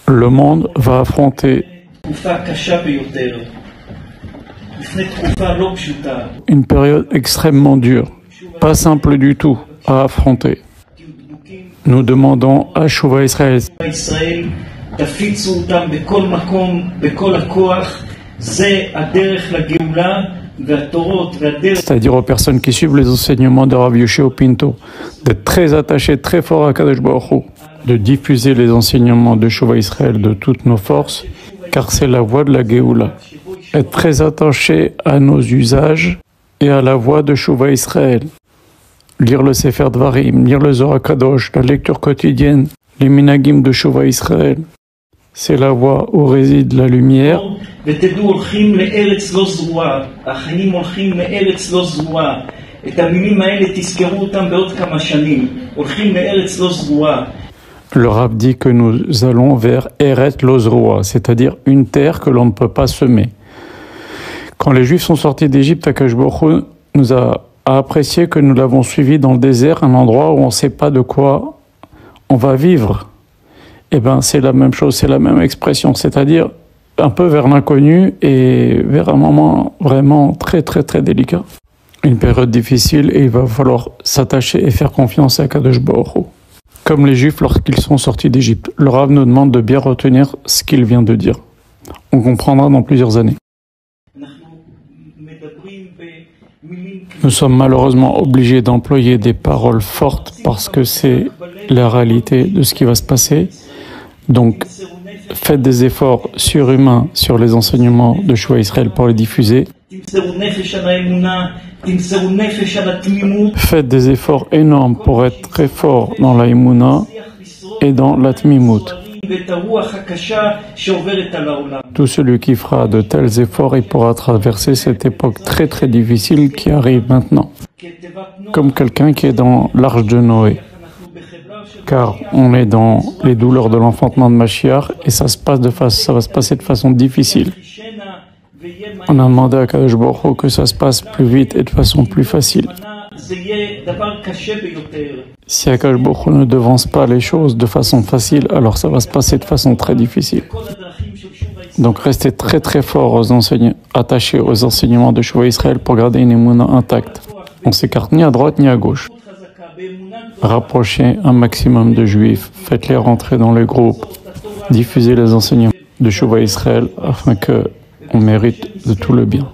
Le monde va affronter une période extrêmement dure, pas simple du tout à affronter. Nous demandons à Shuvah Israël, c'est-à-dire aux personnes qui suivent les enseignements de Rav Yoshio Pinto, d'être très attachés, très forts à Kadosh Baruch Hu, de diffuser les enseignements de Shuvah Israël de toutes nos forces, car c'est la voie de la Géoula. Être très attaché à nos usages et à la voie de Shuvah Israël. Lire le Sefer Dvarim, lire le Zohar Kadosh, la lecture quotidienne, les minagim de Shuvah Israël. C'est la voie où réside la lumière. Le Rav dit que nous allons vers Eretz lo Zroa, c'est-à-dire une terre que l'on ne peut pas semer. Quand les Juifs sont sortis d'Égypte, Akadosh Baruch Hu nous a apprécié que nous l'avons suivi dans le désert, un endroit où on ne sait pas de quoi on va vivre. Eh bien, c'est la même chose, c'est la même expression, c'est-à-dire un peu vers l'inconnu et vers un moment vraiment très très très délicat. Une période difficile et il va falloir s'attacher et faire confiance à Kadosh Baruch Hu. Comme les Juifs lorsqu'ils sont sortis d'Égypte. Le Rav nous demande de bien retenir ce qu'il vient de dire. On comprendra dans plusieurs années. Nous sommes malheureusement obligés d'employer des paroles fortes parce que c'est la réalité de ce qui va se passer. Donc, faites des efforts surhumains sur les enseignements de Shuvah Israël pour les diffuser. Faites des efforts énormes pour être très fort dans la Emouna et dans la Tmimut. Tout celui qui fera de tels efforts, il pourra traverser cette époque très très difficile qui arrive maintenant. Comme quelqu'un qui est dans l'arche de Noé. Car on est dans les douleurs de l'enfantement de Mashiach et ça va se passer de façon difficile. On a demandé à Kadosh Baruch Hu que ça se passe plus vite et de façon plus facile. Si Akadosh Baruch Hu ne devance pas les choses de façon facile, alors ça va se passer de façon très difficile. Donc restez très très fort attachés aux enseignements de Shuvah Israël pour garder une émouna intacte. On s'écarte ni à droite ni à gauche. Rapprochez un maximum de Juifs, faites-les rentrer dans les groupes, diffusez les enseignements de Shuvah Israël afin qu'on mérite de tout le bien.